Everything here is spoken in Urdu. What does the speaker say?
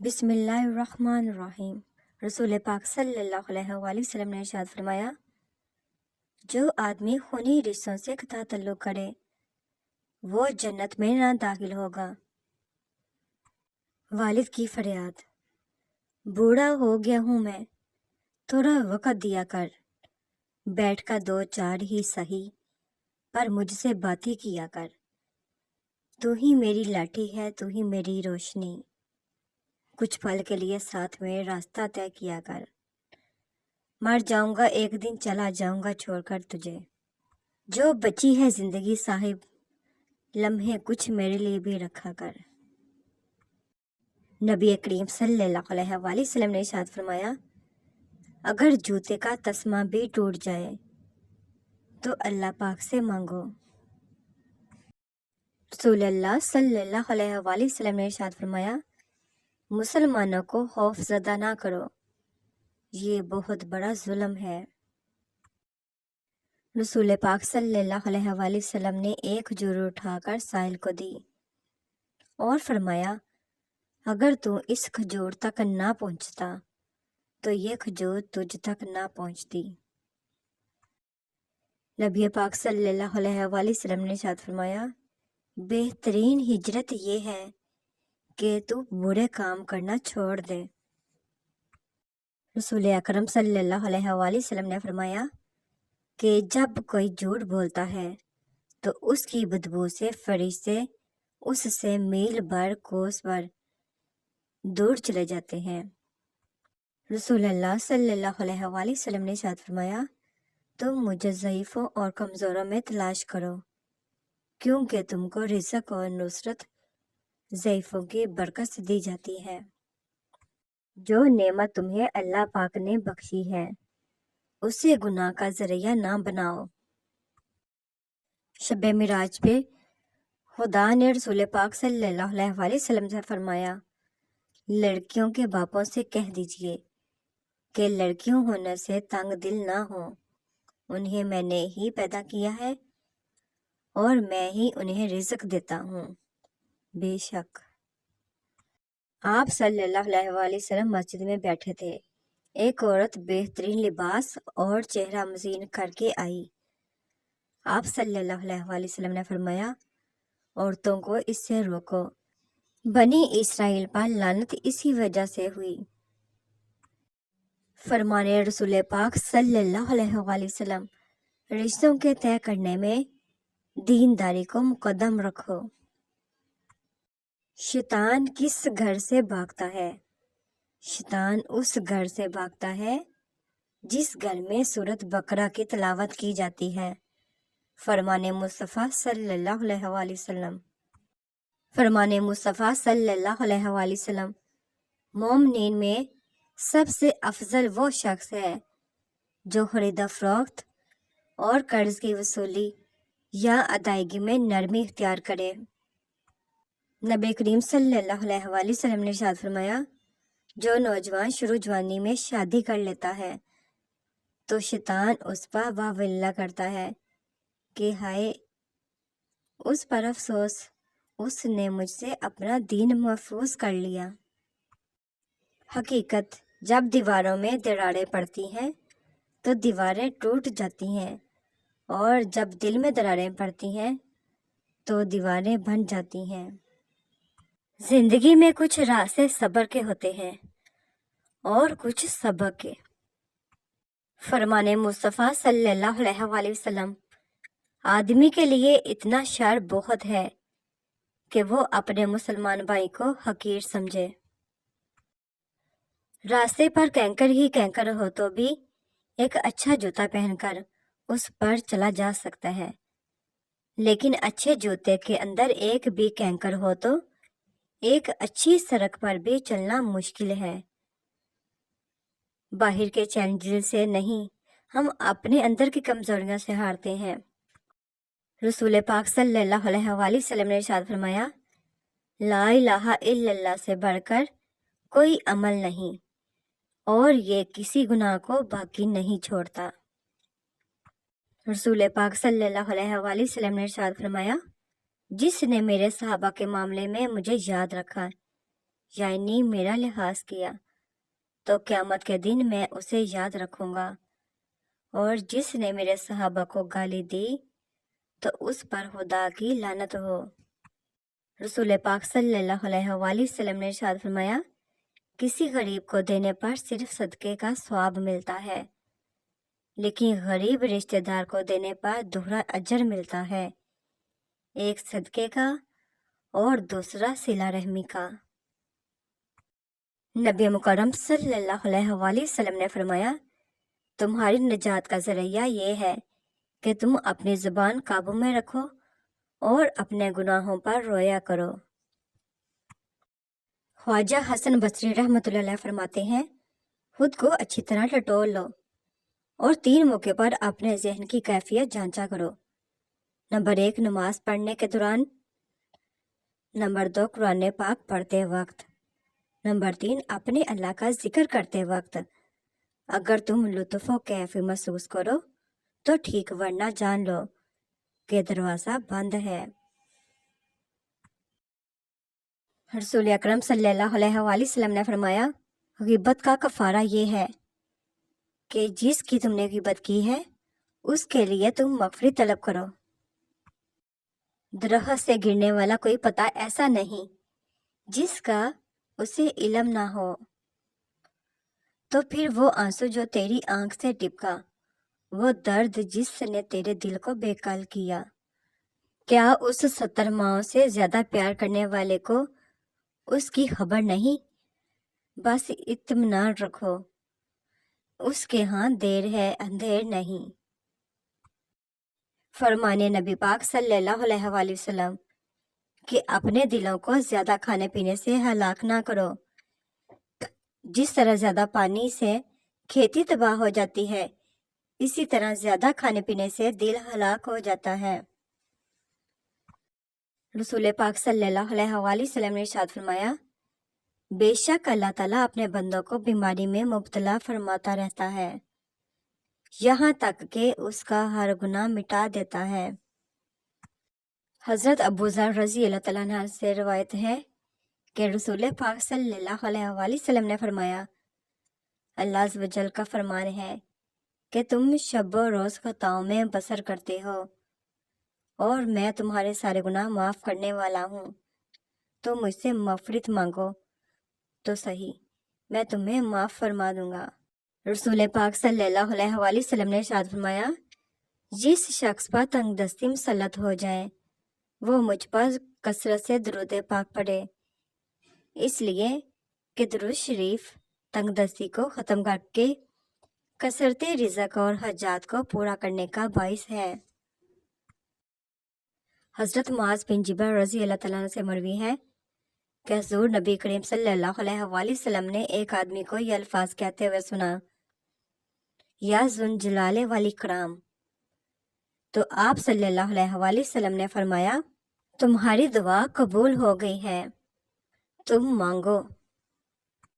بسم اللہ الرحمن الرحیم۔ رسول پاک صلی اللہ علیہ وآلہ وسلم نے ارشاد فرمایا، جو آدمی خونی رشتوں سے قطع تعلق کرے وہ جنت میں نہ داخل ہوگا۔ والد کی فریاد، بوڑھا ہو گیا ہوں میں، تھوڑا وقت دیا کر، بیٹھ کر دو چار ہی سہی پر مجھ سے باتیں کیا کر، تو ہی میری لاٹھی ہے تو ہی میری روشنی، کچھ پل کے لیے ساتھ میں راستہ طے کیا کر، مر جاؤں گا ایک دن چلا جاؤں گا چھوڑ کر تجھے، جو بچی ہے زندگی صاحب لمحے کچھ میرے لیے بھی رکھا کر۔ نبی کریم صلی اللہ علیہ وآلہ وسلم نے ارشاد فرمایا، اگر جوتے کا تسمہ بھی ٹوٹ جائے تو اللہ پاک سے مانگو۔ رسول اللہ صلی اللہ علیہ وآلہ وسلم نے ارشاد فرمایا، مسلمانوں کو خوف زدہ نہ کرو، یہ بہت بڑا ظلم ہے۔ رسول پاک صلی اللہ علیہ وآلہ وسلم نے ایک کھجور اٹھا کر سائل کو دی اور فرمایا، اگر تو اس کھجور تک نہ پہنچتا تو یہ کھجور تجھ تک نہ پہنچتی۔ نبی پاک صلی اللہ علیہ وآلہ وسلم نے ارشاد فرمایا، بہترین ہجرت یہ ہے کہ تو برے کام کرنا چھوڑ دے۔ رسول اکرم صلی اللہ علیہ وآلہ وسلم نے فرمایا کہ جب کوئی جھوٹ بولتا ہے تو اس کی بدبو سے فرشتے اس سے میل بھر کوس بھر دور چلے جاتے ہیں۔ رسول اللہ صلی اللہ علیہ وآلہ وسلم نے ارشاد فرمایا، تم مجھے ضعیفوں اور کمزوروں میں تلاش کرو، کیونکہ تم کو رزق اور نصرت ضعیفوں کی برکت سے دی جاتی ہے۔ جو نعمت تمہیں اللہ پاک نے بخشی ہے اسے گناہ کا ذریعہ نہ بناؤ۔ شب معراج پہ خدا نے رسول پاک صلی اللہ علیہ وآلہ وسلم سے فرمایا، لڑکیوں کے باپوں سے کہہ دیجئے کہ لڑکیوں ہونے سے تنگ دل نہ ہوں، انہیں میں نے ہی پیدا کیا ہے اور میں ہی انہیں رزق دیتا ہوں۔ بے شک آپ صلی اللہ علیہ وآلہ وسلم مسجد میں بیٹھے تھے، ایک عورت بہترین لباس اور چہرہ مزین کر کے آئی۔ آپ صلی اللہ علیہ وآلہ وسلم نے فرمایا، عورتوں کو اس سے روکو، بنی اسرائیل پر لعنت اسی وجہ سے ہوئی۔ فرمانے رسول پاک صلی اللہ علیہ وآلہ وسلم، رشتوں کے طے کرنے میں دینداری کو مقدم رکھو۔ شیطان کس گھر سے بھاگتا ہے؟ شیطان اس گھر سے بھاگتا ہے جس گھر میں سورۃ بقرہ کی تلاوت کی جاتی ہے۔ فرمان مصطفیٰ صلی اللہ علیہ وآلہ وسلم۔ فرمان مصطفیٰ صلی اللہ علیہ وآلہ وسلم، مومنین میں سب سے افضل وہ شخص ہے جو خرید و فروخت اور قرض کی وصولی یا ادائیگی میں نرمی اختیار کرے۔ نبی کریم صلی اللہ علیہ وآلہ وسلم نے ارشاد فرمایا، جو نوجوان شروع جوانی میں شادی کر لیتا ہے تو شیطان اس پر واویلا کرتا ہے کہ ہائے اس پر افسوس، اس نے مجھ سے اپنا دین محفوظ کر لیا۔ حقیقت، جب دیواروں میں دراڑیں پڑتی ہیں تو دیواریں ٹوٹ جاتی ہیں، اور جب دل میں دراڑیں پڑتی ہیں تو دیواریں بن جاتی ہیں۔ زندگی میں کچھ راستے صبر کے ہوتے ہیں اور کچھ سبق کے۔ فرمان مصطفیٰ صلی اللہ علیہ وآلہ وسلم، آدمی کے لیے اتنا شر بہت ہے کہ وہ اپنے مسلمان بھائی کو حقیر سمجھے۔ راستے پر کینکر ہی کینکر ہو تو بھی ایک اچھا جوتا پہن کر اس پر چلا جا سکتا ہے، لیکن اچھے جوتے کے اندر ایک بھی کینکر ہو تو ایک اچھی سڑک پر بھی چلنا مشکل ہے۔ باہر کے چیلنجز سے نہیں، ہم اپنے اندر کی کمزوریوں سے ہارتے ہیں۔ رسول پاک صلی اللہ علیہ وآلہ وسلم نے ارشاد فرمایا، لا الہ الا اللہ سے بڑھ کر کوئی عمل نہیں، اور یہ کسی گناہ کو باقی نہیں چھوڑتا۔ رسول پاک صلی اللہ علیہ وآلہ وسلم نے ارشاد فرمایا، جس نے میرے صحابہ کے معاملے میں مجھے یاد رکھا یعنی میرا لحاظ کیا تو قیامت کے دن میں اسے یاد رکھوں گا، اور جس نے میرے صحابہ کو گالی دی تو اس پر خدا کی لعنت ہو۔ رسول پاک صلی اللہ علیہ وآلہ وسلم نے ارشاد فرمایا، کسی غریب کو دینے پر صرف صدقے کا ثواب ملتا ہے، لیکن غریب رشتہ دار کو دینے پر دوہرا اجر ملتا ہے، ایک صدقے کا اور دوسرا صلہ رحمی کا۔ نبی مکرم صلی اللہ علیہ وآلہ وسلم نے فرمایا، تمہاری نجات کا ذریعہ یہ ہے کہ تم اپنی زبان قابو میں رکھو اور اپنے گناہوں پر رویا کرو۔ خواجہ حسن بصری رحمۃ اللہ علیہ فرماتے ہیں، خود کو اچھی طرح ٹٹول لو اور 3 موقع پر اپنے ذہن کی کیفیت جانچا کرو۔ نمبر 1، نماز پڑھنے کے دوران۔ نمبر 2، قرآن پاک پڑھتے وقت۔ نمبر 3، اپنے اللہ کا ذکر کرتے وقت۔ اگر تم لطف و کیف محسوس کرو تو ٹھیک، ورنہ جان لو کہ دروازہ بند ہے۔ رسول اکرم صلی اللہ علیہ وآلہ وسلم نے فرمایا، غیبت کا کفارہ یہ ہے کہ جس کی تم نے غیبت کی ہے اس کے لیے تم مغفرت طلب کرو۔ درخت سے گرنے والا کوئی پتا ایسا نہیں جس کا اسے علم نہ ہو، تو پھر وہ آنسو جو تیری آنکھ سے ٹپکا، وہ درد جس نے تیرے دل کو بے کل کیا، کیا اس 70 ماؤں سے زیادہ پیار کرنے والے کو اس کی خبر نہیں؟ بس اطمینان رکھو، اس کے ہاں دیر ہے، اندھیر نہیں۔ فرمانے نبی پاک صلی اللہ علیہ وآلہ وسلم کہ اپنے دلوں کو زیادہ کھانے پینے سے ہلاک نہ کرو۔ جس طرح زیادہ پانی سے کھیتی تباہ ہو جاتی ہے، اسی طرح زیادہ کھانے پینے سے دل ہلاک ہو جاتا ہے۔ رسول پاک صلی اللہ علیہ وآلہ وسلم نے ارشاد فرمایا، بے شک اللہ تعالیٰ اپنے بندوں کو بیماری میں مبتلا فرماتا رہتا ہے، یہاں تک کہ اس کا ہر گناہ مٹا دیتا ہے۔ حضرت ابو ذر رضی اللہ تعالیٰ عنہ سے روایت ہے کہ رسول پاک صلی اللہ علیہ وآلہ وسلم نے فرمایا، اللہ عز و جل کا فرمان ہے کہ تم شب و روز خطاؤں میں بسر کرتے ہو اور میں تمہارے سارے گناہ معاف کرنے والا ہوں، تو مجھ سے مغفرت مانگو تو صحیح، میں تمہیں معاف فرما دوں گا۔ رسول پاک صلی اللہ علیہ وآلہ وسلم نے ارشاد فرمایا، جس شخص پر تنگ دستی مسلط ہو جائے وہ مجھ پر کثرت سے درود پاک پڑھے، اس لیے کہ درود شریف تنگ دستی کو ختم کر کے کثرت رزق اور حاجات کو پورا کرنے کا باعث ہے۔ حضرت معاذ بن جبل رضی اللہ تعالیٰ عنہ سے مروی ہے کہ حضور نبی کریم صلی اللہ علیہ وآلہ وسلم نے ایک آدمی کو یہ الفاظ کہتے ہوئے سنا، یا ذو جلال والاکرام، تو آپ صلی اللہ علیہ وآلہ وسلم نے فرمایا، تمہاری دعا قبول ہو گئی ہے، تم مانگو۔